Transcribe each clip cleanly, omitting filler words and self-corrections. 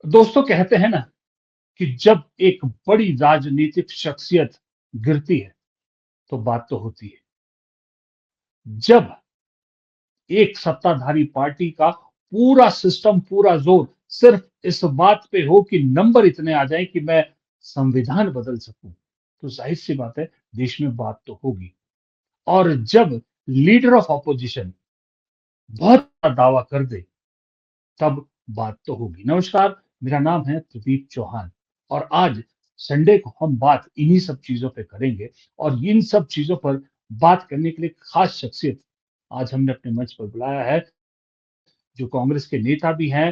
दोस्तों कहते हैं ना कि जब एक बड़ी राजनीतिक शख्सियत गिरती है तो बात तो होती है। जब एक सत्ताधारी पार्टी का पूरा सिस्टम, पूरा जोर सिर्फ इस बात पे हो कि नंबर इतने आ जाएं कि मैं संविधान बदल सकूं, तो जाहिर सी बात है देश में बात तो होगी। और जब लीडर ऑफ ऑपोजिशन बहुत बड़ा दावा कर दे, तब बात तो होगी। नमस्कार, मेरा नाम है प्रदीप चौहान और आज संडे को हम बात इन्हीं सब चीजों पे करेंगे। और इन सब चीजों पर बात करने के लिए खास शख्सियत आज हमने अपने मंच पर बुलाया है, जो कांग्रेस के नेता भी हैं,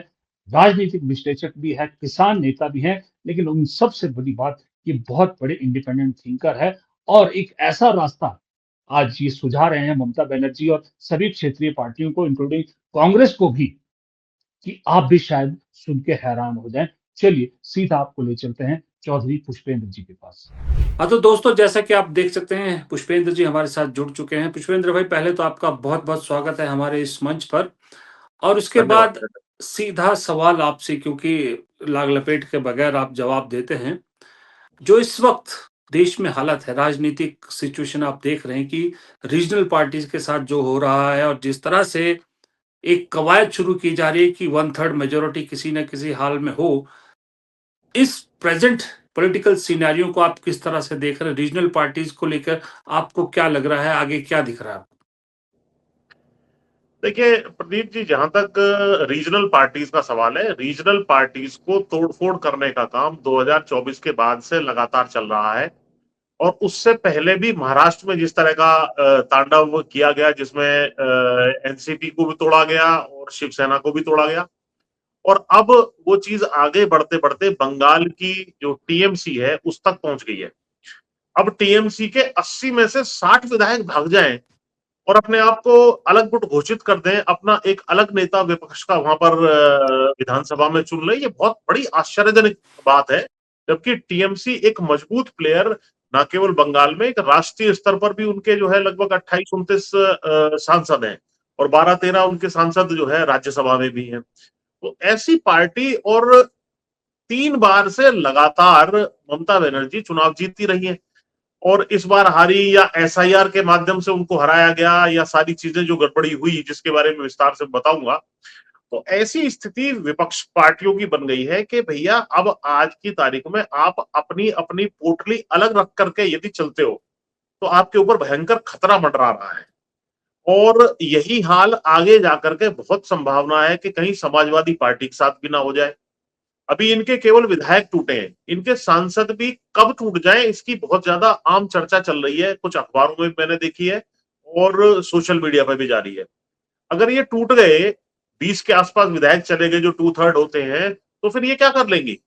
राजनीतिक विश्लेषक भी है, किसान नेता भी हैं, लेकिन उन सबसे बड़ी बात ये बहुत बड़े इंडिपेंडेंट थिंकर है। और एक ऐसा रास्ता आज ये सुझा रहे हैं ममता बनर्जी और सभी क्षेत्रीय पार्टियों को, इंक्लूडिंग कांग्रेस को भी, कि आप भी शायद सुन के हैरान हो जाएं। चलिए सीधा आपको ले चलते हैं चौधरी पुष्पेंद्र जी के पास। हाँ, तो दोस्तों जैसा कि आप देख सकते हैं पुष्पेंद्र जी हमारे साथ जुड़ चुके हैं। पुष्पेंद्र भाई, पहले तो आपका बहुत-बहुत स्वागत है हमारे इस मंच पर। और उसके धन्यवाद। बाद सीधा सवाल आपसे, क्योंकि लाग लपेट के बगैर आप जवाब देते हैं। जो इस वक्त देश में हालत है, राजनीतिक सिचुएशन आप देख रहे हैं कि रीजनल पार्टीज के साथ जो हो रहा है और जिस तरह से एक कवायद शुरू की जा रही है कि वन थर्ड मेजोरिटी किसी न किसी हाल में हो, इस प्रेजेंट पॉलिटिकल सिनेरियो को आप किस तरह से देख रहे हैं? रीजनल पार्टीज को लेकर आपको क्या लग रहा है? आगे क्या दिख रहा है आपको? देखिए प्रदीप जी, जहां तक रीजनल पार्टीज का सवाल है, रीजनल पार्टीज को तोड़फोड़ करने का काम 2024 के बाद से लगातार चल रहा है। और उससे पहले भी महाराष्ट्र में जिस तरह का तांडव किया गया, जिसमें एनसीपी को भी तोड़ा गया और शिवसेना को भी तोड़ा गया। और अब वो चीज आगे बढ़ते बढ़ते बंगाल की जो टीएमसी है उस तक पहुंच गई है। अब टीएमसी के 80 में से 60 विधायक भाग जाएं और अपने आप को अलग गुट घोषित कर दें, अपना एक अलग नेता विपक्ष का वहां पर विधानसभा में चुन ले, ये बहुत बड़ी आश्चर्यजनक बात है। जबकि टीएमसी एक मजबूत प्लेयर, न केवल बंगाल में, एक राष्ट्रीय स्तर पर भी उनके जो है लगभग 28-29 सांसद हैं और 12-13 उनके सांसद जो है राज्यसभा में भी हैं। तो ऐसी पार्टी, और 3 बार से लगातार ममता बनर्जी चुनाव जीतती रही है। और इस बार हारी या एसआईआर के माध्यम से उनको हराया गया, या सारी चीजें जो गड़बड़ी हुई जिसके बारे में विस्तार से बताऊंगा। तो ऐसी स्थिति विपक्ष पार्टियों की बन गई है कि भैया अब आज की तारीख में आप अपनी अपनी पोटली अलग रख करके यदि चलते हो तो आपके ऊपर भयंकर खतरा मंडरा रहा है। और यही हाल आगे जाकर के बहुत संभावना है कि कहीं समाजवादी पार्टी के साथ भी ना हो जाए। अभी इनके केवल विधायक टूटे हैं, इनके सांसद भी कब टूट जाए इसकी बहुत ज्यादा आम चर्चा चल रही है, कुछ अखबारों में मैंने देखी है और सोशल मीडिया पर भी जारी है। अगर ये टूट गए, 20 के आसपास विधायक चले गए जो 2/3 होते हैं, तो फिर ये क्या कर लेंगे?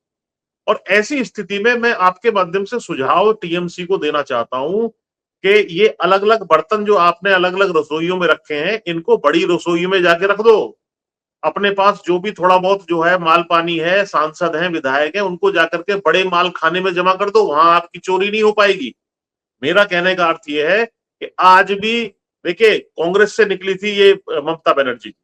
और ऐसी स्थिति में मैं आपके माध्यम से सुझाव टीएमसी को देना चाहता हूं कि ये अलग अलग बर्तन जो आपने अलग अलग रसोइयों में रखे हैं, इनको बड़ी रसोई में जाके रख दो। अपने पास जो भी थोड़ा बहुत जो है माल पानी है, सांसद हैं, विधायक हैं, उनको जाकर के बड़े माल खाने में जमा कर दो, वहां आपकी चोरी नहीं हो पाएगी। मेरा कहने का अर्थ यह है कि आज भी देखिए, कांग्रेस से निकली थी ये ममता बनर्जी,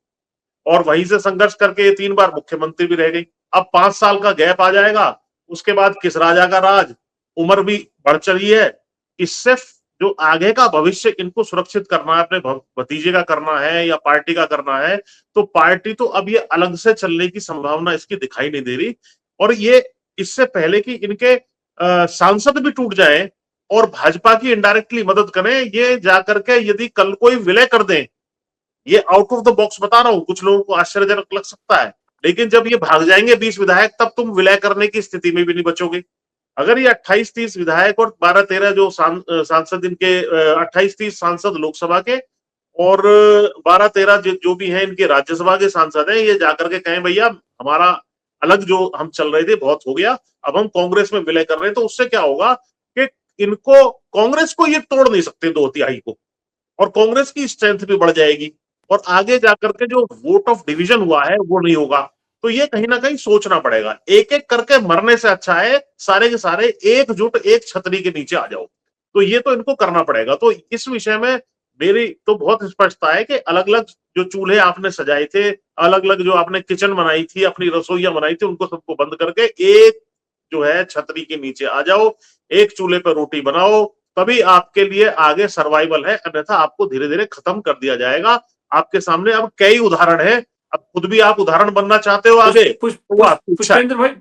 और वहीं से संघर्ष करके ये 3 बार मुख्यमंत्री भी रह गई। अब 5 साल का गैप आ जाएगा, उसके बाद किस राजा का राज, उम्र भी बढ़ चली है। इससे जो आगे का भविष्य इनको सुरक्षित करना है, अपने भतीजे का करना है या पार्टी का करना है, तो पार्टी तो अब ये अलग से चलने की संभावना इसकी दिखाई नहीं दे रही। और ये इससे पहले कि इनके सांसद भी टूट जाए और भाजपा की इनडायरेक्टली मदद करें, ये जाकर के यदि कल कोई विलय कर दें, ये आउट ऑफ द बॉक्स बता रहा हूं, कुछ लोगों को आश्चर्यजनक लग सकता है, लेकिन जब ये भाग जाएंगे 20 विधायक, तब तुम विलय करने की स्थिति में भी नहीं बचोगे। अगर ये 28-30 विधायक और 12-13 जो सांसद इनके, 28-30 सांसद लोकसभा के और 12-13 जो भी हैं इनके राज्यसभा के सांसद हैं, ये जाकर के कहें भैया हमारा अलग जो हम चल रहे थे बहुत हो गया, अब हम कांग्रेस में विलय कर रहे हैं, तो उससे क्या होगा कि इनको, कांग्रेस को ये तोड़ नहीं सकते 2/3 को, और कांग्रेस की स्ट्रेंथ भी बढ़ जाएगी, और आगे जाकर के जो वोट ऑफ डिवीजन हुआ है वो नहीं होगा। तो ये कहीं ना कहीं सोचना पड़ेगा, एक एक करके मरने से अच्छा है सारे के सारे एकजुट एक छतरी के नीचे आ जाओ। तो ये तो इनको करना पड़ेगा। तो इस विषय में मेरी तो बहुत स्पष्टता है कि अलग अलग जो चूल्हे आपने सजाए थे, अलग अलग जो आपने किचन बनाई थी, अपनी रसोइयां बनाई थी, उनको सबको बंद करके एक जो है छतरी के नीचे आ जाओ, एक चूल्हे पर रोटी बनाओ, तभी आपके लिए आगे सर्वाइवल है, अन्यथा आपको धीरे धीरे खत्म कर दिया जाएगा। आपके सामने अब कई उदाहरण है, अब खुद भी आप उदाहरण बनना चाहते हो आगे, तो वो आपकी इच्छा है।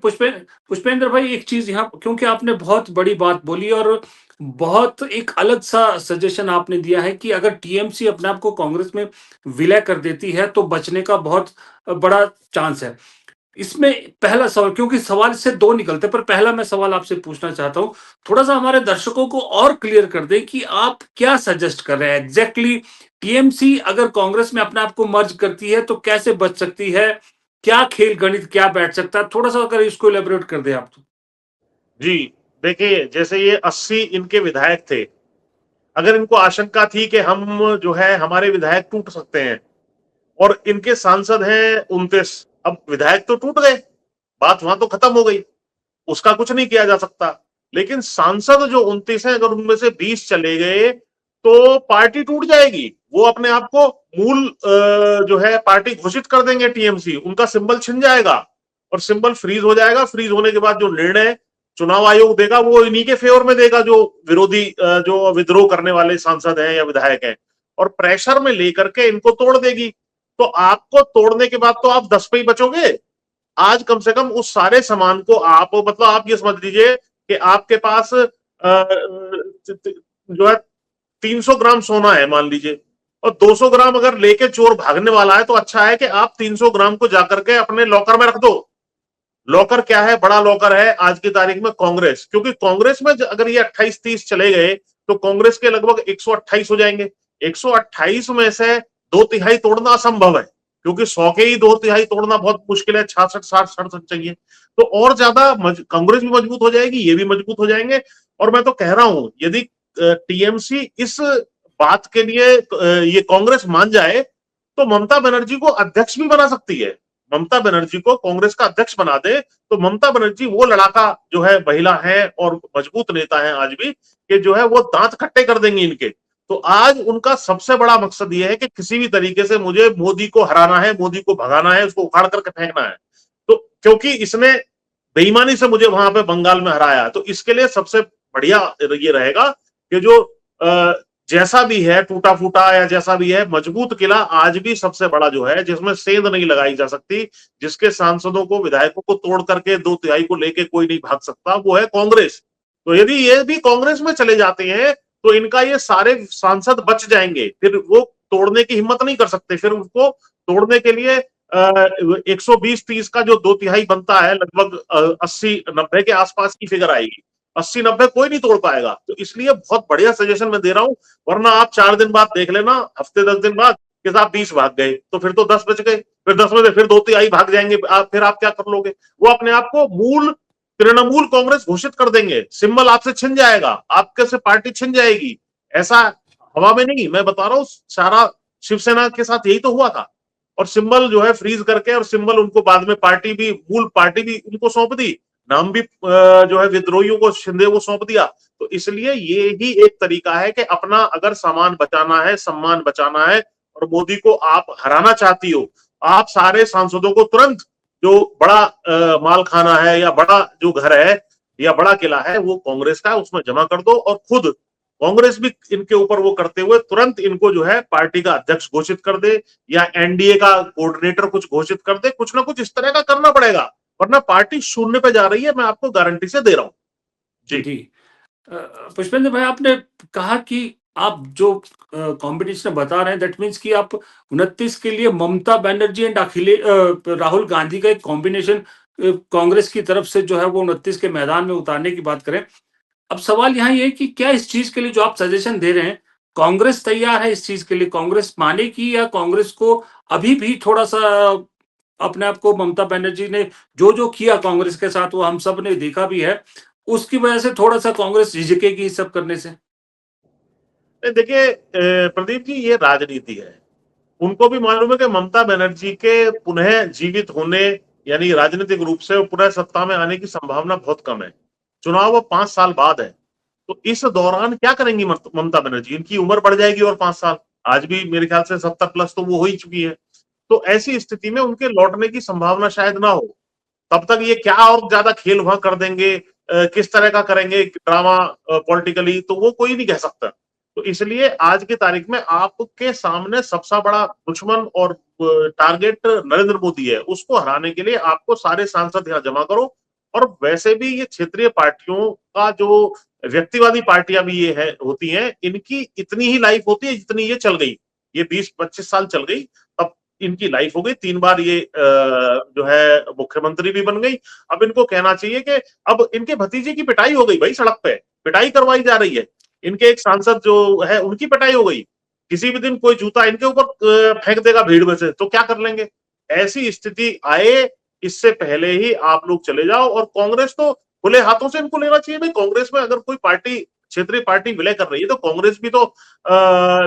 पुष्पेंद्र भाई एक चीज यहाँ, क्योंकि आपने बहुत बड़ी बात बोली और बहुत एक अलग सा सजेशन आपने दिया है कि अगर टीएमसी अपने आप को कांग्रेस में विलय कर देती है तो बचने का बहुत बड़ा चांस है। इसमें पहला सवाल, क्योंकि सवाल इससे दो निकलते, पर पहला मैं सवाल आपसे पूछना चाहता हूं, थोड़ा सा हमारे दर्शकों को और क्लियर कर दें कि आप क्या सजेस्ट कर रहे हैं एग्जैक्टली। टीएमसी अगर कांग्रेस में अपने आप को मर्ज करती है तो कैसे बच सकती है, क्या खेल गणित क्या बैठ सकता है, थोड़ा सा अगर इसको एलेबोरेट कर दे आप तो। जी देखिए, जैसे ये 80 इनके विधायक थे, अगर इनको आशंका थी कि हम जो है हमारे विधायक टूट सकते हैं, और इनके सांसद हैं 29, अब विधायक तो टूट गए, बात वहां तो खत्म हो गई, उसका कुछ नहीं किया जा सकता। लेकिन सांसद जो 29 हैं, अगर उनमें से 20 चले गए तो पार्टी टूट जाएगी। वो अपने आप को मूल जो है पार्टी घोषित कर देंगे टीएमसी, उनका सिंबल छिन जाएगा और सिंबल फ्रीज हो जाएगा। फ्रीज होने के बाद जो निर्णय चुनाव आयोग देगा वो इन्हीं के फेवर में देगा, जो विरोधी जो विद्रोह करने वाले सांसद हैं या विधायक हैं, और प्रेशर में लेकर के इनको तोड़ देगी। तो आपको तोड़ने के बाद तो आप 10 पे ही बचोगे। आज कम से कम उस सारे सामान को आप, मतलब आप ये समझ लीजिए कि आपके पास जो है 300 ग्राम सोना है मान लीजिए, और 200 ग्राम अगर लेके चोर भागने वाला है, तो अच्छा है कि आप 300 ग्राम को जाकर के अपने लॉकर में रख दो। लॉकर क्या है? बड़ा लॉकर है आज की तारीख में कांग्रेस, क्योंकि कांग्रेस में अगर ये 28-30 चले गए तो कांग्रेस के लगभग 128 हो जाएंगे। 128 में से 2/3 तोड़ना असंभव है, क्योंकि 100 के ही 2/3 तोड़ना बहुत मुश्किल है, 66, 60, 67 चाहिए। तो और ज्यादा कांग्रेस भी मजबूत हो जाएगी, ये भी मजबूत हो जाएंगे। और मैं तो कह रहा हूं, यदि टीएमसी इस बात के लिए ये कांग्रेस मान जाए तो ममता बनर्जी को अध्यक्ष भी बना सकती है। ममता बनर्जी को कांग्रेस का अध्यक्ष बना दे तो ममता बनर्जी वो लड़ाका जो है महिला है और मजबूत नेता है आज भी, कि जो है वो दांत खट्टे कर देंगे इनके। तो आज उनका सबसे बड़ा मकसद ये है कि किसी भी तरीके से मुझे मोदी को हराना है, मोदी को भगाना है, उसको उखाड़ करके फेंकना है। तो क्योंकि इसने बेईमानी से मुझे वहां पे बंगाल में हराया, तो इसके लिए सबसे बढ़िया ये रहेगा कि जो जैसा भी है टूटा फूटा या जैसा भी है, मजबूत किला आज भी सबसे बड़ा जो है, जिसमें सेंध नहीं लगाई जा सकती, जिसके सांसदों को विधायकों को तोड़ करके 2/3 को लेके कोई नहीं भाग सकता, वो है कांग्रेस। तो यदि ये भी कांग्रेस में चले जाते हैं तो इनका ये सारे सांसद बच जाएंगे, फिर वो तोड़ने की हिम्मत नहीं कर सकते। फिर उसको तोड़ने के लिए 120-30 का जो 2/3 बनता है, लगभग 80-90 के आसपास की फिगर आएगी। 80-90 कोई नहीं तोड़ पाएगा। तो इसलिए बहुत बढ़िया सजेशन मैं दे रहा हूं, वरना आप 4 दिन बाद देख लेना, हफ्ते 10 दिन बाद कि साहब 20 भाग गए, तो फिर तो 10 बच गए, फिर 10 में से फिर 2/3 भाग जाएंगे, फिर आप क्या कर लोगे? वो अपने आप को मूल तृणमूल कांग्रेस घोषित कर देंगे, सिंबल आपसे छिन जाएगा, आपके से पार्टी छिन जाएगी। ऐसा हवा में नहीं, मैं बता रहा हूं, सारा शिवसेना के साथ यही तो हुआ था। और सिंबल जो है फ्रीज करके, और सिंबल उनको बाद में पार्टी भी, मूल पार्टी भी उनको सौंप दी, नाम भी जो है विद्रोहियों को, शिंदे को सौंप दिया। तो इसलिए ये ही एक तरीका है कि अपना अगर सामान बचाना है, सम्मान बचाना है, और मोदी को आप हराना चाहती हो, आप सारे सांसदों को तुरंत, जो बड़ा माल खाना है या बड़ा जो घर है या बड़ा किला है वो कांग्रेस का है, उसमें जमा कर दो, और खुद कांग्रेस भी इनके ऊपर वो करते हुए तुरंत इनको जो है पार्टी का अध्यक्ष घोषित कर दे, या एनडीए का कोऑर्डिनेटर कुछ घोषित कर दे, कुछ ना कुछ इस तरह का करना पड़ेगा, वरना पार्टी शून्य पे जा रही है, मैं आपको गारंटी से दे रहा हूं। जी पुष्पेंद्र भाई, आपने कहा कि आप जो कॉम्बिनेशन बता रहे हैं, दैट मीन्स कि आप 29 के लिए ममता बनर्जी एंड राहुल गांधी का एक कॉम्बिनेशन कांग्रेस की तरफ से जो है वो 29 के मैदान में उतारने की बात करें। अब सवाल यहाँ ये है कि क्या इस चीज के लिए जो आप सजेशन दे रहे हैं, कांग्रेस तैयार है इस चीज के लिए, कांग्रेस मानेगी, या कांग्रेस को अभी भी थोड़ा सा अपने आप को, ममता बनर्जी ने जो जो किया कांग्रेस के साथ वो हम सब ने देखा भी है, उसकी वजह से थोड़ा सा कांग्रेस झिझकेगी इस सब करने से? देखिए प्रदीप जी, ये राजनीति है। उनको भी मालूम है कि ममता बनर्जी के पुनः जीवित होने, यानी राजनीतिक रूप से पुनः सत्ता में आने की संभावना बहुत कम है। चुनाव अब 5 साल बाद है, तो इस दौरान क्या करेंगी ममता बनर्जी? इनकी उम्र बढ़ जाएगी और 5 साल। आज भी मेरे ख्याल से 70 प्लस तो वो हो ही चुकी है। तो ऐसी स्थिति में उनके लौटने की संभावना शायद ना हो। तब तक ये क्या और ज्यादा खेल वहां कर देंगे, किस तरह का करेंगे ड्रामा पॉलिटिकली, तो वो कोई नहीं कह सकता। तो इसलिए आज की तारीख में आपके सामने सबसे बड़ा दुश्मन और टारगेट नरेंद्र मोदी है। उसको हराने के लिए आपको सारे सांसद यहाँ जमा करो। और वैसे भी ये क्षेत्रीय पार्टियों का जो व्यक्तिवादी पार्टियां भी ये है होती हैं, इनकी इतनी ही लाइफ होती है जितनी ये चल गई। ये 20-25 साल चल गई, अब इनकी लाइफ हो गई। 3 बार ये जो है मुख्यमंत्री भी बन गई। अब इनको कहना चाहिए कि अब इनके भतीजे की पिटाई हो गई भाई, सड़क पे पिटाई करवाई जा रही है। इनके एक सांसद जो है उनकी पिटाई हो गई। किसी भी दिन कोई जूता इनके ऊपर फेंक देगा भीड़ में से, तो क्या कर लेंगे? ऐसी स्थिति आए इससे पहले ही आप लोग चले जाओ। और कांग्रेस तो खुले हाथों से इनको लेना चाहिए भाई। कांग्रेस में अगर कोई पार्टी, क्षेत्रीय पार्टी विलय कर रही है, तो कांग्रेस भी तो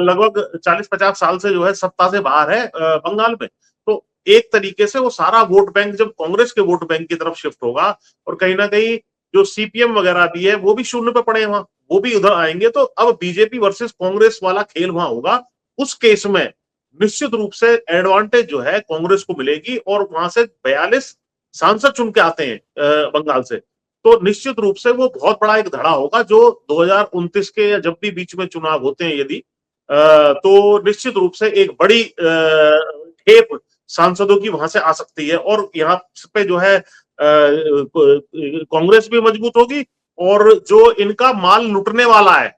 लगभग 40-50 साल से जो है सत्ता से बाहर है बंगाल में। तो एक तरीके से वो सारा वोट बैंक जब कांग्रेस के वोट बैंक की तरफ शिफ्ट होगा, और कहीं ना कहीं जो सीपीएम वगैरह भी है वो भी शून्य पे पड़े हैं वहां, वो भी उधर आएंगे। तो अब बीजेपी वर्सेस कांग्रेस वाला खेल वहां होगा। उस केस में निश्चित रूप से एडवांटेज जो है कांग्रेस को मिलेगी। और वहां से 42 सांसद चुन के आते हैं बंगाल से, तो निश्चित रूप से वो बहुत बड़ा एक धड़ा होगा जो 2029 के या जब भी बीच में चुनाव होते हैं यदि तो निश्चित रूप से एक बड़ी खेप सांसदों की वहां से आ सकती है। और यहाँ पे जो है कांग्रेस भी मजबूत होगी। और जो इनका माल लुटने वाला है,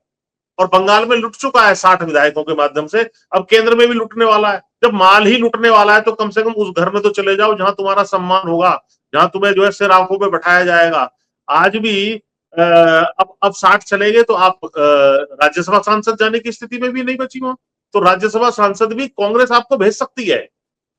और बंगाल में लुट चुका है 60 विधायकों के माध्यम से, अब केंद्र में भी लुटने वाला है। जब माल ही लुटने वाला है तो कम से कम उस घर में तो चले जाओ जहां तुम्हारा सम्मान होगा, जहां तुम्हें जो है सिर आंखों पे बैठाया जाएगा। आज भी अब 60 चले गए तो आप राज्यसभा सांसद जाने की स्थिति में भी नहीं बची वहां। तो राज्यसभा सांसद भी कांग्रेस आपको भेज सकती है।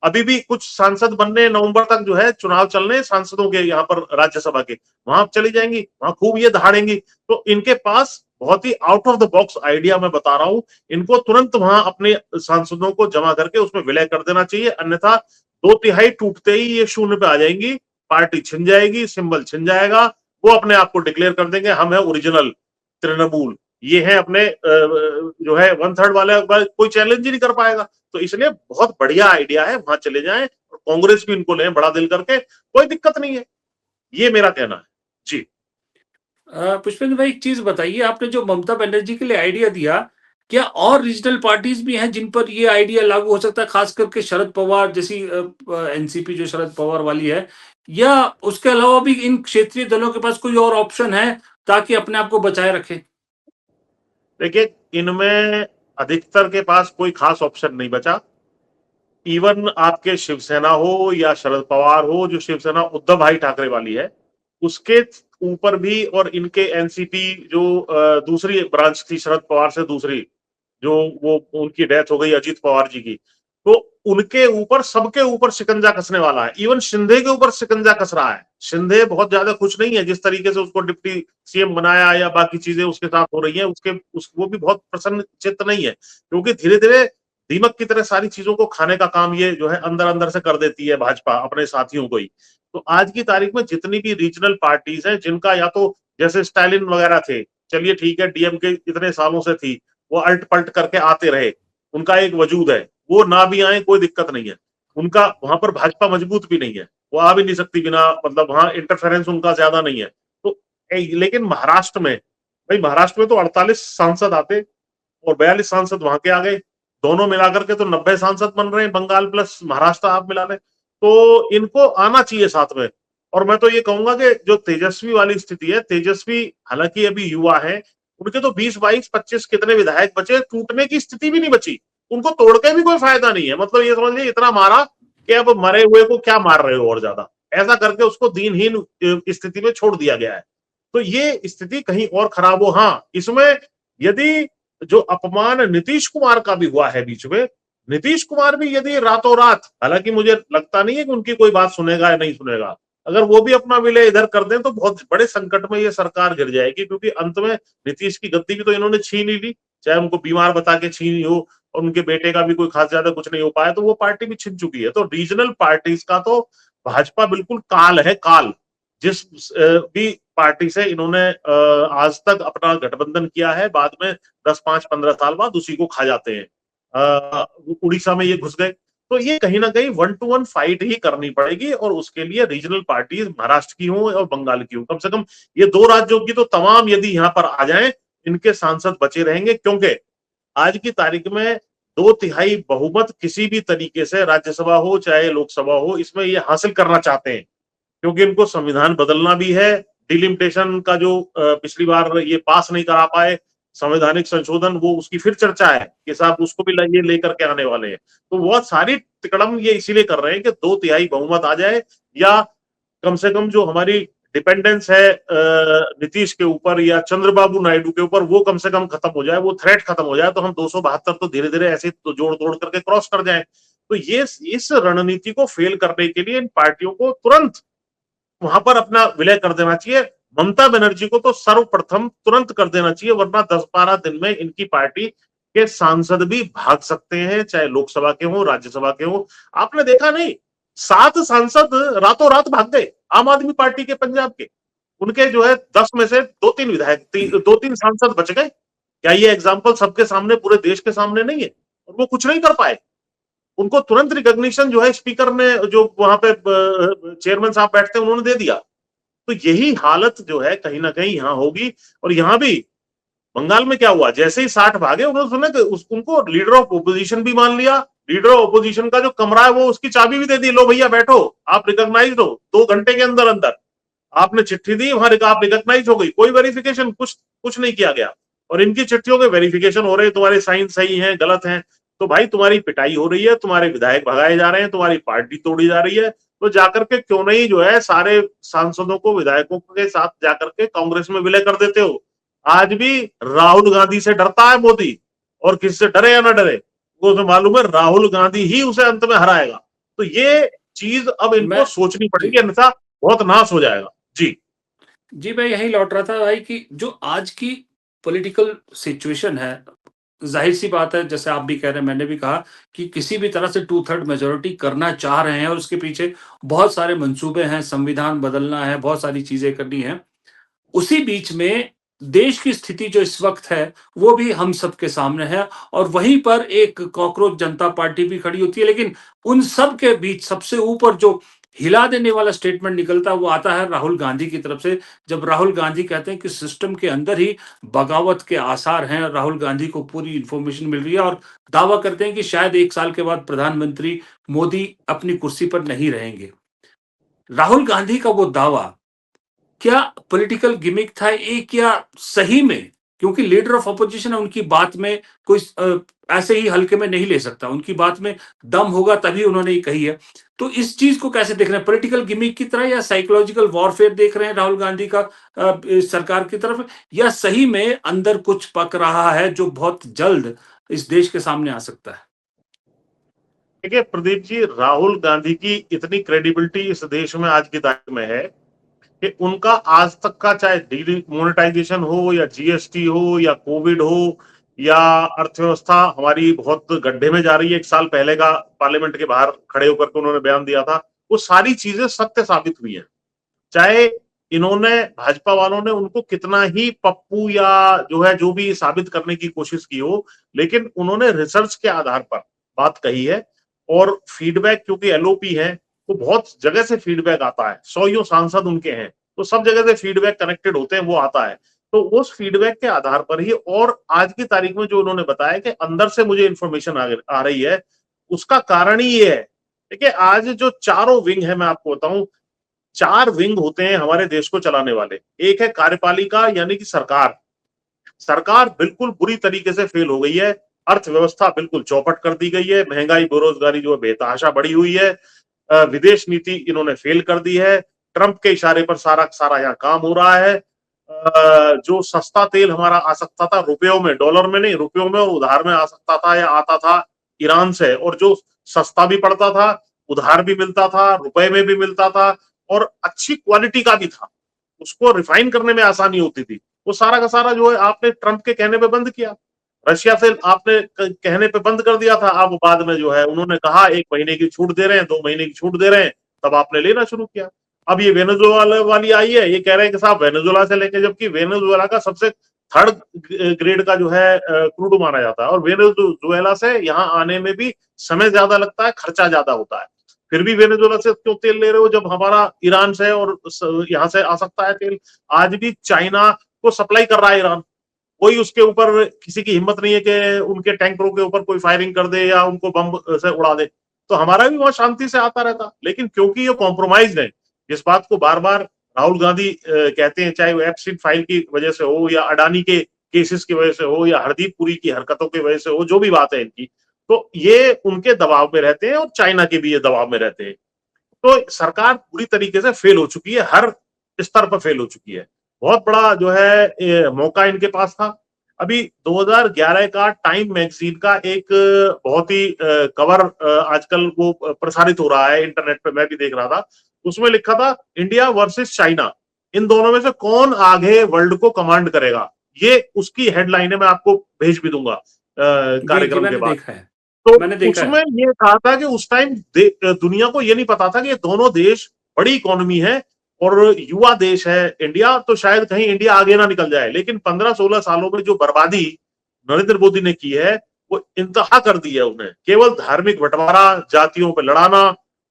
अभी भी कुछ सांसद बनने, नवंबर तक जो है चुनाव चलने सांसदों के यहाँ पर राज्यसभा के, वहां आप चली जाएंगी, वहां खूब ये दहाड़ेंगी। तो इनके पास बहुत ही out of the box idea मैं बता रहा हूं। इनको तुरंत वहां अपने सांसदों को जमा करके उसमें विलय कर देना चाहिए, अन्यथा 2/3 टूटते ही ये शून्य पे आ जाएंगी, पार्टी छिन जाएगी, सिंबल छिन जाएगा। वो अपने आप को डिक्लेयर कर देंगे हम है ओरिजिनल तृणमूल, ये है अपने जो है 1/3 वाले, कोई चैलेंज ही नहीं कर पाएगा। तो इसलिए बहुत बढ़िया आइडिया है, वहां चले जाएं और कांग्रेस भी इनको लें बड़ा दिल करके, कोई दिक्कत नहीं है। ये मेरा कहना है जी। पुष्पेंद्र भाई, एक चीज बताइए, आपने जो ममता बनर्जी के लिए आइडिया दिया, क्या और रीजनल पार्टीज भी हैं जिन पर ये आइडिया लागू हो सकता है, खास करके शरद पवार जैसी एनसीपी जो शरद पवार वाली है, या उसके अलावा भी इन क्षेत्रीय दलों के पास कोई और ऑप्शन है ताकि अपने आप को बचाए रखें? देखिए, इनमें अधिकतर के पास कोई खास ऑप्शन नहीं बचा। इवन आपके शिवसेना हो या शरद पवार हो, जो शिवसेना उद्धव भाई ठाकरे वाली है, उसके ऊपर भी, और इनके एनसीपी जो दूसरी ब्रांच थी शरद पवार से दूसरी, जो वो उनकी डेथ हो गई अजीत पवार जी की, तो उनके ऊपर, सबके ऊपर शिकंजा कसने वाला है। इवन शिंदे के ऊपर शिकंजा कस रहा है। शिंदे बहुत ज्यादा खुश नहीं है जिस तरीके से उसको डिप्टी सीएम बनाया या बाकी चीजें उसके साथ हो रही है, वो भी बहुत प्रसन्न चित्त नहीं है, क्योंकि धीरे धीरे दीमक की तरह सारी चीजों को खाने का काम ये जो है अंदर अंदर से कर देती है भाजपा अपने साथियों को ही। तो आज की तारीख में जितनी भी रीजनल पार्टीज हैं, जिनका या तो जैसे स्टालिन वगैरह थे, चलिए ठीक है, डीएमके इतने सालों से थी, वो अल्ट पल्ट करके आते रहे, उनका एक वजूद है, वो ना भी आए कोई दिक्कत नहीं है। उनका वहां पर भाजपा मजबूत भी नहीं है, वो आ भी नहीं सकती बिना, मतलब वहां इंटरफेरेंस उनका ज्यादा नहीं है। तो लेकिन महाराष्ट्र में, भाई महाराष्ट्र में तो 48 सांसद आते और 42 सांसद वहां के आ गए, दोनों मिलाकर के तो 90 सांसद बन रहे हैं, बंगाल प्लस महाराष्ट्र आप मिला रहे। तो इनको आना चाहिए साथ में। और मैं तो ये कहूंगा कि जो तेजस्वी वाली स्थिति है, तेजस्वी हालांकि अभी युवा है, उनके तो 20, 22, 25 कितने विधायक बचे, टूटने की स्थिति भी नहीं बची। उनको तोड़ के भी कोई फायदा नहीं है। मतलब ये समझ लीजिए इतना मारा कि अब मरे हुए को क्या मार रहे हो और ज्यादा, ऐसा करके उसको दीनहीन स्थिति में छोड़ दिया गया है। तो ये स्थिति कहीं और खराब हो। हाँ, इसमें यदि जो अपमान नीतीश कुमार का भी हुआ है बीच में, नीतीश कुमार भी यदि रातों रात, हालांकि मुझे लगता नहीं है कि उनकी कोई बात सुनेगा या नहीं सुनेगा, अगर वो भी अपना विलय इधर कर दें तो बहुत बड़े संकट में ये सरकार गिर जाएगी। क्योंकि अंत में नीतीश की गद्दी भी तो इन्होंने छीन ही ली, चाहे उनको बीमार बता के छीनी हो, और उनके बेटे का भी कोई खास ज्यादा कुछ नहीं हो पाया, तो वो पार्टी भी छिन चुकी है। तो रीजनल पार्टीज का तो भाजपा बिल्कुल काल है, काल। जिस भी पार्टी से इन्होंने आज तक अपना गठबंधन किया है, बाद में 10, 5, 15 साल बाद उसी को खा जाते हैं। उड़ीसा में ये घुस गए। तो ये कहीं ना कहीं 1-to-1 फाइट ही करनी पड़ेगी, और उसके लिए रीजनल पार्टीज महाराष्ट्र की हो और बंगाल की हो, कम से कम ये दो राज्यों की तो तमाम यदि यहाँ पर आ जाएं, इनके सांसद बचे रहेंगे, क्योंकि आज की तारीख में 2/3 बहुमत किसी भी तरीके से राज्यसभा हो चाहे लोकसभा हो, इसमें ये हासिल करना चाहते हैं, क्योंकि इनको संविधान बदलना भी है। डिलिमिटेशन का जो पिछली बार ये पास नहीं करा पाए संवैधानिक संशोधन, वो उसकी फिर चर्चा है कि साहब उसको भी ये लेकर के आने वाले हैं। तो बहुत सारी तिकड़म ये इसीलिए कर रहे हैं कि 2/3 बहुमत आ जाए, या कम से कम जो हमारी डिपेंडेंस है नीतीश के ऊपर या चंद्रबाबू नायडू के ऊपर, वो कम से कम खत्म हो जाए, वो थ्रेट खत्म हो जाए, तो हम 272 तो धीरे धीरे ऐसे तो जोड़ तोड़ करके क्रॉस कर जाए। तो ये इस रणनीति को फेल करने के लिए इन पार्टियों को तुरंत वहां पर अपना विलय कर देना चाहिए। ममता बनर्जी को तो सर्वप्रथम तुरंत कर देना चाहिए, वरना 10-12 दिन में इनकी पार्टी के सांसद भी भाग सकते हैं, चाहे लोकसभा के हो राज्यसभा के हो। आपने देखा नहीं, 7 सांसद रातों रात भाग गए आम आदमी पार्टी के पंजाब के, उनके जो है 10 में से 2-3 विधायक, 2-3 सांसद बच गए। क्या ये एग्जाम्पल सबके सामने, पूरे देश के सामने नहीं है? और वो कुछ नहीं कर पाए, उनको तुरंत रिकॉग्निशन जो है स्पीकर ने, जो वहां पे चेयरमैन साहब बैठते हैं, उन्होंने दे दिया। तो यही हालत जो है कहीं ना कहीं यहाँ होगी। और यहाँ भी बंगाल में क्या हुआ, जैसे ही 60 भागे, उन्होंने सुना कि उनको लीडर ऑफ ओपोजिशन भी मान लिया। लीडर ऑफ ओपोजिशन का जो कमरा है वो उसकी चाबी भी दे दी, लो भैया बैठो, आप रिकॉग्नाइज हो। 2 घंटे के अंदर अंदर आपने चिट्ठी दी, वहां आप रिकॉग्नाइज हो गई, कोई वेरिफिकेशन कुछ नहीं किया गया। और इनकी चिट्ठियों के वेरिफिकेशन हो रहे, तुम्हारे साइन सही हैं गलत हैं, तो भाई तुम्हारी पिटाई हो रही है, तुम्हारे विधायक भगाए जा रहे हैं, तुम्हारी पार्टी तोड़ी जा रही है, तो जाकर के क्यों नहीं जो है सारे सांसदों को विधायकों के साथ जाकर के कांग्रेस में विलय कर देते हो। आज भी राहुल गांधी से डरता है मोदी, और किससे डरे या ना डरे, वो तो मालूम है राहुल गांधी ही उसे अंत में हराएगा। तो ये चीज अब इनको मैं सोचनी पड़ेगी, अन्यथा बहुत नाश हो जाएगा। जी जी मैं यही लौट रहा था भाई कि जो आज की पॉलिटिकल सिचुएशन है, जाहिर सी बात है, जैसे आप भी कह रहे हैं, मैंने भी कहा कि किसी भी तरह से 2/3 मेजोरिटी करना चाह रहे हैं, और उसके पीछे बहुत सारे मंसूबे हैं, संविधान बदलना है, बहुत सारी चीजें करनी है। उसी बीच में देश की स्थिति जो इस वक्त है वो भी हम सबके सामने है, और वहीं पर एक कॉकरोच जनता पार्टी भी खड़ी होती है। लेकिन उन सब के बीच सबसे ऊपर जो हिला देने वाला स्टेटमेंट निकलता है वो आता है राहुल गांधी की तरफ से, जब राहुल गांधी कहते हैं कि सिस्टम के अंदर ही बगावत के आसार हैं। राहुल गांधी को पूरी इंफॉर्मेशन मिल रही है, और दावा करते हैं कि शायद 1 साल के बाद प्रधानमंत्री मोदी अपनी कुर्सी पर नहीं रहेंगे। राहुल गांधी का वो दावा क्या पॉलिटिकल गिमिक था एक, या सही में, क्योंकि लीडर ऑफ अपोजिशन है, उनकी बात में कोई ऐसे ही हल्के में नहीं ले सकता, उनकी बात में दम होगा तभी उन्होंने ये कही है। तो इस चीज को कैसे देख रहे हैं, पॉलिटिकल गिमिक की तरह या साइकोलॉजिकल वॉरफेयर देख रहे हैं राहुल गांधी का इस सरकार की तरफ, या सही में अंदर कुछ पक रहा है जो बहुत जल्द इस देश के सामने आ सकता है? देखिए प्रदीप जी, राहुल गांधी की इतनी क्रेडिबिलिटी इस देश में आज की तारीख में है कि उनका आज तक का चाहे डिमोनेटाइजेशन हो या जीएसटी हो या कोविड हो या अर्थव्यवस्था हमारी बहुत गड्ढे में जा रही है, 1 साल पहले का पार्लियामेंट के बाहर खड़े होकर के उन्होंने बयान दिया था, वो सारी चीजें सत्य साबित हुई हैं। चाहे इन्होंने, भाजपा वालों ने उनको कितना ही पप्पू या जो है जो भी साबित करने की कोशिश की हो, लेकिन उन्होंने रिसर्च के आधार पर बात कही है। और फीडबैक, क्योंकि एलओपी है तो बहुत जगह से फीडबैक आता है, 100 सांसद उनके हैं, तो सब जगह से फीडबैक कनेक्टेड होते हैं, वो आता है। तो उस फीडबैक के आधार पर ही, और आज की तारीख में जो उन्होंने बताया कि अंदर से मुझे इंफॉर्मेशन आ रही है, उसका कारण ही ये है। देखिए आज जो चारों विंग है, मैं आपको बताऊं, 4 विंग होते हैं हमारे देश को चलाने वाले। एक है कार्यपालिका यानी कि सरकार। सरकार बिल्कुल बुरी तरीके से फेल हो गई है, अर्थव्यवस्था बिल्कुल चौपट कर दी गई है, महंगाई बेरोजगारी जो है बेतहाशा बढ़ी हुई है, विदेश नीति इन्होंने फेल कर दी है, ट्रंप के इशारे पर सारा सारा यहाँ काम हो रहा है। जो सस्ता तेल हमारा आ सकता था रुपयों में, डॉलर में नहीं, रुपयों में और उधार में आ सकता था या आता था ईरान से, और जो सस्ता भी पड़ता था, उधार भी मिलता था, रुपए में भी मिलता था, और अच्छी क्वालिटी का भी था, उसको रिफाइन करने में आसानी होती थी, वो सारा का सारा जो है आपने ट्रंप के कहने पे बंद किया। रशिया से आपने कहने पे बंद कर दिया था, अब बाद में जो है उन्होंने कहा 1 महीने की छूट दे रहे हैं, 2 महीने की छूट दे रहे हैं, तब आपने लेना शुरू किया। अब ये वेनेजुएला वाली आई है, ये कह रहे हैं कि साहब वेनेजुएला से लेंगे, जबकि वेनेजुएला का सबसे थर्ड ग्रेड का जो है क्रूड माना जाता है, और वेनेजुएला से यहाँ आने में भी समय ज्यादा लगता है, खर्चा ज्यादा होता है। फिर भी वेनेजुएला से क्यों तेल ले रहे हो जब हमारा ईरान से और यहाँ से आ सकता है तेल। आज भी चाइना को सप्लाई कर रहा है ईरान, कोई उसके ऊपर किसी की हिम्मत नहीं है कि उनके टैंकरों के ऊपर कोई फायरिंग कर दे या उनको बम से उड़ा दे। तो हमारा भी वहां शांति से आता रहता, लेकिन क्योंकि ये कॉम्प्रोमाइज है, इस बात को बार बार राहुल गांधी कहते हैं, चाहे वो एप्सिन फाइल की वजह से हो या अडानी के केसेस की वजह से हो या हरदीप पुरी की हरकतों की वजह से हो, जो भी बात है इनकी, तो ये उनके दबाव में रहते हैं और चाइना के भी ये दबाव में रहते हैं। तो सरकार पूरी तरीके से फेल हो चुकी है, हर स्तर पर फेल हो चुकी है। बहुत बड़ा जो है मौका इनके पास था। अभी 2011 का टाइम मैगजीन का एक बहुत ही कवर आजकल वो प्रसारित हो रहा है इंटरनेट पे, मैं भी देख रहा था। उसमें लिखा था इंडिया वर्सेस चाइना, इन दोनों में से कौन आगे वर्ल्ड को कमांड करेगा। ये उसकी हेडलाइन है, मैं आपको भेज भी दूंगा कार्यक्रम के बाद। तो उसमें ये कहा था कि उस टाइम दुनिया को ये नहीं पता था कि ये दोनों देश बड़ी इकोनॉमी है और युवा देश है इंडिया, तो शायद कहीं इंडिया आगे ना निकल जाए। लेकिन 15-16 सालों में जो बर्बादी नरेंद्र मोदी ने की है वो इंतहा कर दी है उन्हें। केवल धार्मिक बंटवारा, जातियों पर लड़ाना,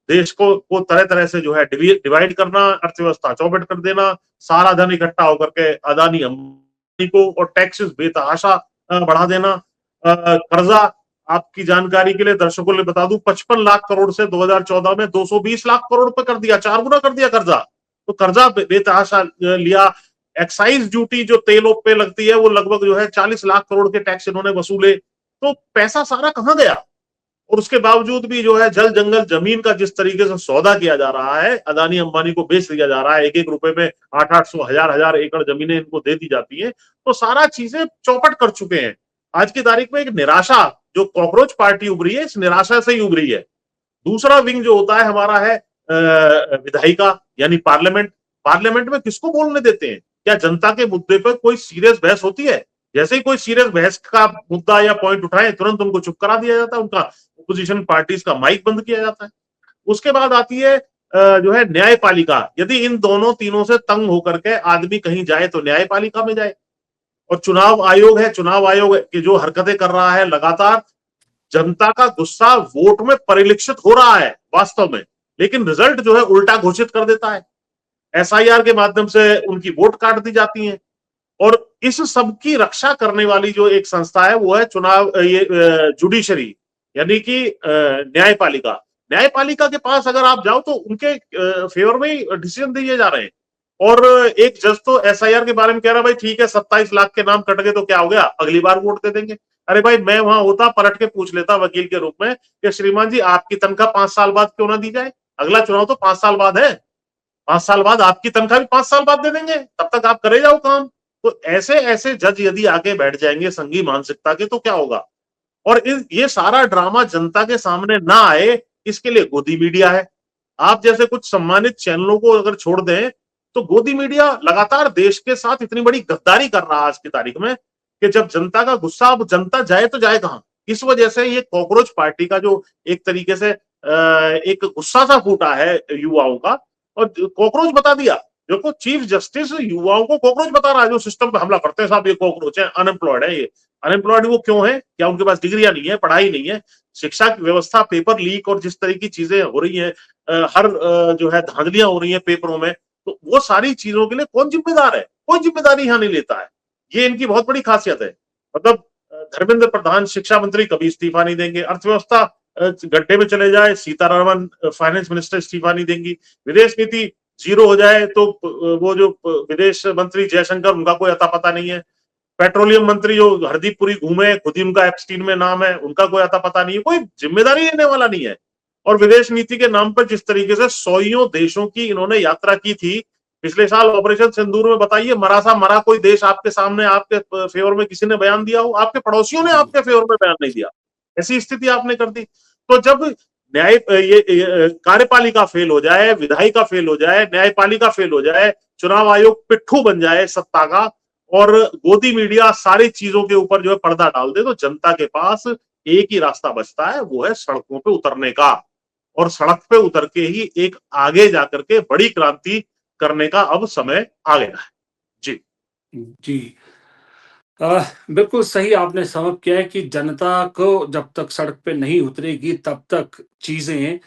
देश को तरह तरह से जो है डिवाइड करना, अर्थव्यवस्था चौपट कर देना, सारा धन इकट्ठा होकर के अदानी अंबानी को और टैक्सेस बेतहाशा बढ़ा देना, कर्जा, आपकी जानकारी के लिए दर्शकों को बता दूं, 55 लाख करोड़ से 2014 में 220 लाख करोड़ पे कर दिया, 4 गुना कर दिया कर्जा। तो कर्जा बेतहाशा लिया। एक्साइज ड्यूटी जो तेलों पे लगती है वो लगभग जो है 40 लाख करोड़ के टैक्स इन्होंने वसूले। तो पैसा सारा कहां गया। और उसके बावजूद भी जो है जल जंगल जमीन का जिस तरीके से सौदा किया जा रहा है, अदानी अंबानी को बेच दिया जा रहा है, एक एक रुपए में 800-800 हजार एकड़ जमीनें इनको दे दी जाती है। तो सारा चीजें चौपट कर चुके हैं। आज की तारीख में एक निराशा, जो कॉकरोच पार्टी उभरी है, इस निराशा से ही उभरी है। दूसरा विंग जो होता है हमारा है विधायिका, यानी पार्लियामेंट। पार्लियामेंट में किसको बोलने देते हैं? क्या जनता के मुद्दे पर कोई सीरियस बहस होती है? जैसे ही कोई सीरियस बहस का मुद्दा या पॉइंट उठाए तुरंत उनको चुप करा दिया जाता है, उनका ओपोजिशन पार्टीज का माइक बंद किया जाता है। उसके बाद आती है जो है न्यायपालिका। यदि इन दोनों तीनों से तंग होकर के आदमी कहीं जाए तो न्यायपालिका में जाए। और चुनाव आयोग है, चुनाव आयोग की जो हरकतें कर रहा है लगातार, जनता का गुस्सा वोट में परिलक्षित हो रहा है वास्तव में, लेकिन रिजल्ट जो है उल्टा घोषित कर देता है। एसआईआर के माध्यम से उनकी वोट काट दी जाती है। और इस सब की रक्षा करने वाली जो एक संस्था है वो है चुनाव ये जुडिशरी, यानी कि न्यायपालिका। न्यायपालिका के पास अगर आप जाओ तो उनके फेवर में ही डिसीजन दिए जा रहे हैं। और एक जज तो एसआईआर के बारे में कह रहा है, भाई ठीक है 27 लाख के नाम कट गए तो क्या हो गया, अगली बार वोट दे देंगे। अरे भाई मैं वहां होता, पलट के पूछ लेता वकील के रूप में कि श्रीमान जी आपकी तनख्वाह 5 साल बाद क्यों ना दी जाए, अगला चुनाव तो 5 साल बाद है, 5 साल बाद आपकी तनख्वाह भी 5 साल बाद दे देंगे, तब तक आप करे जाओ काम। तो ऐसे ऐसे जज यदि आके बैठ जाएंगे संघी मानसिकता के, तो क्या होगा। और ये सारा ड्रामा जनता के सामने ना आए, इसके लिए गोदी मीडिया है। आप जैसे कुछ सम्मानित चैनलों को अगर छोड़ दें तो गोदी मीडिया लगातार देश के साथ इतनी बड़ी गद्दारी कर रहा है आज की तारीख में कि जब जनता का गुस्सा, अब जनता जाए तो जाए कहां। इस वजह से ये कॉकरोच पार्टी का जो एक तरीके से एक गुस्सा सा फूटा है युवाओं का, और कॉकरोच बता दिया। देखो चीफ जस्टिस युवाओं को कॉकरोच बता रहा है, जो सिस्टम पे हमला करते हैं साहब ये कॉकरोच है, अनएम्प्लॉयड है। ये अनएम्प्लॉयड वो क्यों है? क्या उनके पास डिग्रियां नहीं है, पढ़ाई नहीं है? शिक्षा की व्यवस्था, पेपर लीक और जिस तरह की चीजें हो रही है, हर जो है धांधलियां हो रही है पेपरों में, तो वो सारी चीजों के लिए कौन जिम्मेदार है? कोई जिम्मेदारी यहां नहीं लेता है। ये इनकी बहुत बड़ी खासियत है। मतलब धर्मेंद्र प्रधान शिक्षा मंत्री कभी इस्तीफा नहीं देंगे, अर्थव्यवस्था गड्ढे में चले जाए सीतारमण फाइनेंस मिनिस्टर इस्तीफा नहीं देंगी, विदेश नीति जीरो हो जाए तो वो जो विदेश मंत्री जयशंकर, उनका कोई अता पता नहीं है। पेट्रोलियम मंत्री जो हरदीप पुरी घूमे, खुद ही उनका एप्स्टीन में नाम है, उनका कोई अता पता नहीं है, कोई जिम्मेदारी लेने वाला नहीं है। और विदेश नीति के नाम पर जिस तरीके से 100 देशों की इन्होंने यात्रा की थी पिछले साल ऑपरेशन सिंदूर में, बताइए मरा सा मरा कोई देश आपके सामने आपके फेवर में किसी ने बयान दिया हो? आपके पड़ोसियों ने आपके फेवर में बयान नहीं दिया। ऐसी स्थिति आपने कर दी। तो जब न्याय ये कार्यपालिका फेल हो जाए, विधायिका फेल हो जाए, न्यायपालिका फेल हो जाए, चुनाव आयोग पिट्ठू बन जाए सत्ता का, और गोदी मीडिया सारी चीजों के ऊपर जो है पर्दा डाल दे, तो जनता के पास एक ही रास्ता बचता है, वो है सड़कों पे उतरने का। और सड़क पे उतर के ही एक आगे जाकर के बड़ी क्रांति करने का अब समय आ गया है। जी जी। बिल्कुल सही आपने समझ किया है कि जनता को जब तक सड़क पे नहीं उतरेगी तब तक चीज़ें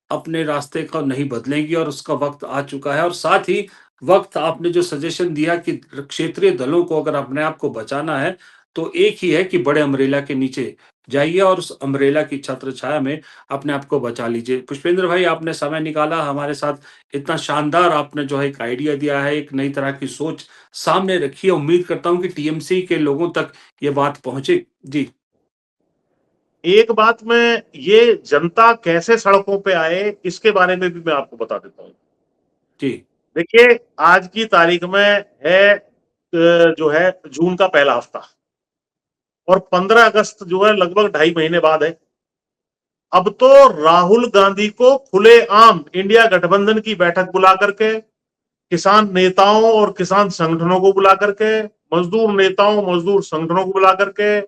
अपने रास्ते को नहीं बदलेंगी और उसका वक़्त आ चुका है और साथ ही वक़्त आपने जो सजेशन दिया कि क्षेत्रीय दलों को अगर अपने आप को बचाना है, तो एक ही है कि बड़े अम्ब्रेला के नीचे जाइए और उस अम्ब्रेला की छत्र छाया में अपने आप को बचा लीजिए। पुष्पेंद्र भाई आपने समय निकाला हमारे साथ, इतना शानदार आपने जो है एक आइडिया दिया है, एक नई तरह की सोच सामने रखी है। उम्मीद करता हूँ कि टीएमसी के लोगों तक ये बात पहुँचे। जी, एक बात मैं, ये जनता कैसे सड़कों पे आए इसके बारे में भी मैं आपको बता देता हूँ। जी, देखिए, आज की तारीख में है जो है जून का पहला हफ्ता, और 15 अगस्त जो है लगभग 2.5 महीने बाद है। अब तो राहुल गांधी को खुलेआम इंडिया गठबंधन की बैठक बुला करके, किसान नेताओं और किसान संगठनों को बुला करके, मजदूर नेताओं मजदूर संगठनों को बुला करके,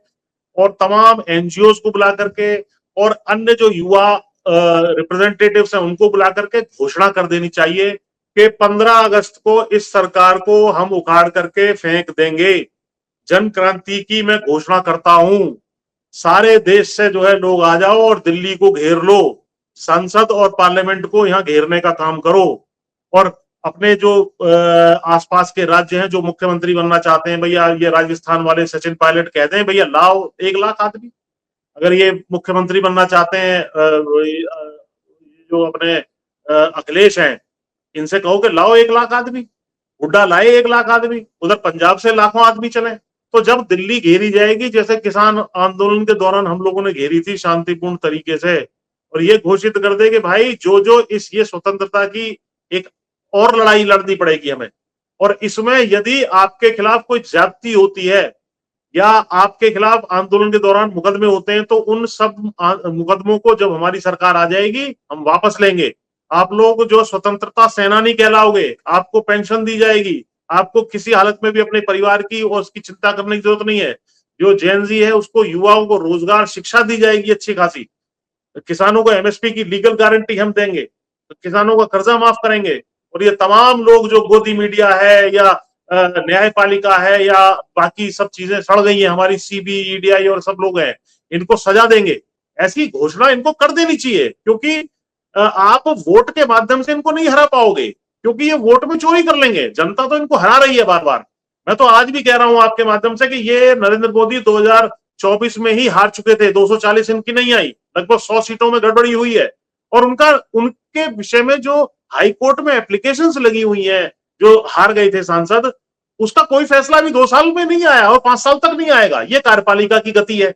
और तमाम एनजीओ को बुला करके, और अन्य जो युवा रिप्रेजेंटेटिव्स हैं उनको बुला करके घोषणा कर देनी चाहिए कि 15 अगस्त को इस सरकार को हम उखाड़ करके फेंक देंगे। जन क्रांति की मैं घोषणा करता हूं। सारे देश से जो है लोग आ जाओ और दिल्ली को घेर लो, संसद और पार्लियामेंट को यहां घेरने का काम करो, और अपने जो आसपास के राज्य हैं जो मुख्यमंत्री बनना चाहते हैं, भैया ये राजस्थान वाले सचिन पायलट कहते हैं भैया लाओ 1 लाख आदमी। अगर ये मुख्यमंत्री बनना चाहते हैं जो अपने अखिलेश हैं, इनसे कहो कि लाओ 1 लाख आदमी। हुड्डा लाए 1 लाख आदमी, उधर पंजाब से लाखों आदमी चले। तो जब दिल्ली घेरी जाएगी, जैसे किसान आंदोलन के दौरान हम लोगों ने घेरी थी शांतिपूर्ण तरीके से, और ये घोषित कर दे कि भाई जो जो इस ये स्वतंत्रता की एक और लड़ाई लड़नी पड़ेगी हमें, और इसमें यदि आपके खिलाफ कोई ज्यादती होती है या आपके खिलाफ आंदोलन के दौरान मुकदमे होते हैं, तो उन सब मुकदमों को जब हमारी सरकार आ जाएगी हम वापस लेंगे। आप लोग जो स्वतंत्रता सेनानी कहलाओगे, आपको पेंशन दी जाएगी, आपको किसी हालत में भी अपने परिवार की और उसकी चिंता करने की जरूरत नहीं है। जो जेनजी है उसको, युवाओं को रोजगार शिक्षा दी जाएगी अच्छी खासी। किसानों को एमएसपी की लीगल गारंटी हम देंगे, तो किसानों का कर्जा माफ करेंगे। और ये तमाम लोग जो गोदी मीडिया है या न्यायपालिका है या बाकी सब चीजें सड़ गई है हमारी, सीबी ईडीआई और सब लोग हैं, इनको सजा देंगे। ऐसी घोषणा इनको कर देनी चाहिए, क्योंकि आप वोट के माध्यम से इनको नहीं हरा पाओगे, क्योंकि ये वोट में चोरी कर लेंगे। जनता तो इनको हरा रही है बार बार। मैं तो आज भी कह रहा हूं आपके माध्यम से कि ये नरेंद्र मोदी 2024 में ही हार चुके थे, 240 इनकी नहीं आई, लगभग 100 सीटों में गड़बड़ी हुई है। और उनके विषय में जो हाई कोर्ट में एप्लीकेशंस लगी हुई हैं, जो हार गए थे सांसद, उसका कोई फैसला भी 2 साल में नहीं आया और 5 साल तक नहीं आएगा। ये कार्यपालिका की गति है,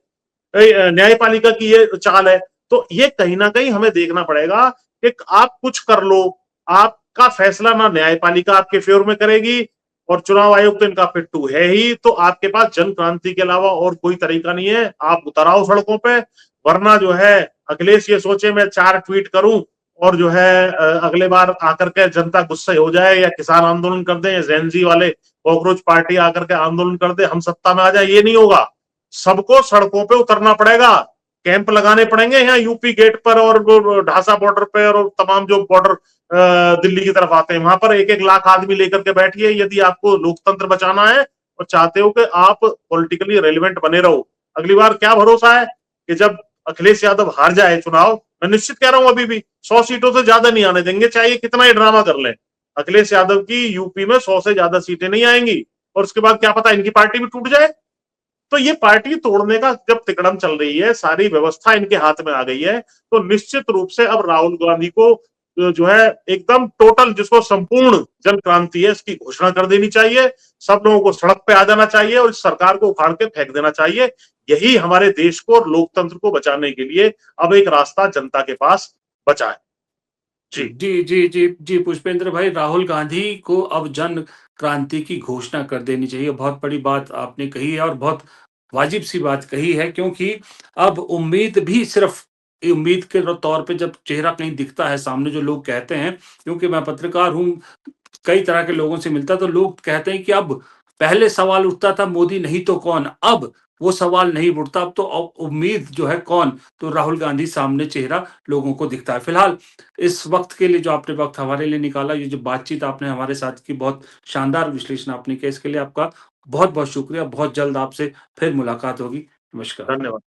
न्यायपालिका की ये चाल है। तो ये कहीं ना कहीं हमें देखना पड़ेगा कि आप कुछ कर लो, आपका फैसला ना न्यायपालिका आपके फेवर में करेगी, और चुनाव आयोग तो इनका पिट्टू है ही। तो आपके पास जन क्रांति के अलावा और कोई तरीका नहीं है, आप उतर आओ सड़कों पे। वरना जो है अखिलेश ये सोचे मैं 4 ट्वीट करूं और जो है अगले बार आकर के जनता गुस्से हो जाए, या किसान आंदोलन कर दे, या जेनजी वाले कॉकरोच पार्टी आकर के आंदोलन कर दे, हम सत्ता में आ जाए, ये नहीं होगा। सबको सड़कों पे उतरना पड़ेगा, कैंप लगाने पड़ेंगे यहाँ यूपी गेट पर और ढासा बॉर्डर पे, और तमाम जो बॉर्डर दिल्ली की तरफ आते हैं वहां पर 1-1 लाख आदमी लेकर के बैठिए, यदि आपको लोकतंत्र बचाना है और चाहते हो कि आप पॉलिटिकली रेलिवेंट बने रहो। अगली बार क्या भरोसा है कि जब अखिलेश यादव हार जाए चुनाव, मैं निश्चित कह रहा हूं अभी भी 100 सीटों से ज्यादा नहीं आने देंगे, चाहे कितना ही ड्रामा कर लें। अखिलेश यादव की यूपी में 100 से ज्यादा सीटें नहीं आएंगी, और उसके बाद क्या पता इनकी पार्टी भी टूट जाए। तो ये पार्टी तोड़ने का जब तिकड़म चल रही है, सारी व्यवस्था इनके हाथ में आ गई है, तो निश्चित रूप से अब राहुल गांधी को जो है एकदम टोटल, जिसको संपूर्ण जन क्रांति है, इसकी घोषणा कर देनी चाहिए। सब लोगों को सड़क पे आ जाना चाहिए और इस सरकार को उखाड़ के फेंक देना चाहिए। यही हमारे देश को और लोकतंत्र को बचाने के लिए अब एक रास्ता जनता के पास बचा है। जी जी, जी, जी, जी, पुष्पेंद्र भाई, राहुल गांधी को अब जन क्रांति की घोषणा कर देनी चाहिए। बहुत बड़ी बात आपने कही है और बहुत वाजिब-सी बात कही है, क्योंकि अब उम्मीद भी सिर्फ़ उम्मीद के तौर पे जब चेहरा कहीं दिखता है सामने, जो लोग कहते हैं, क्योंकि मैं पत्रकार हूँ, कई तरह के लोगों से मिलता, तो लोग कहते हैं कि अब पहले सवाल उठता था मोदी नहीं तो कौन, अब वो सवाल नहीं उठता, अब तो उम्मीद जो है कौन, तो राहुल गांधी सामने चेहरा लोगों को दिखता है। फिलहाल इस वक्त के लिए जो आपने वक्त हमारे लिए निकाला, ये जो बातचीत आपने हमारे साथ की, बहुत शानदार विश्लेषण आपने किया, इसके लिए आपका बहुत बहुत शुक्रिया। बहुत जल्द आपसे फिर मुलाकात होगी। नमस्कार। धन्यवाद।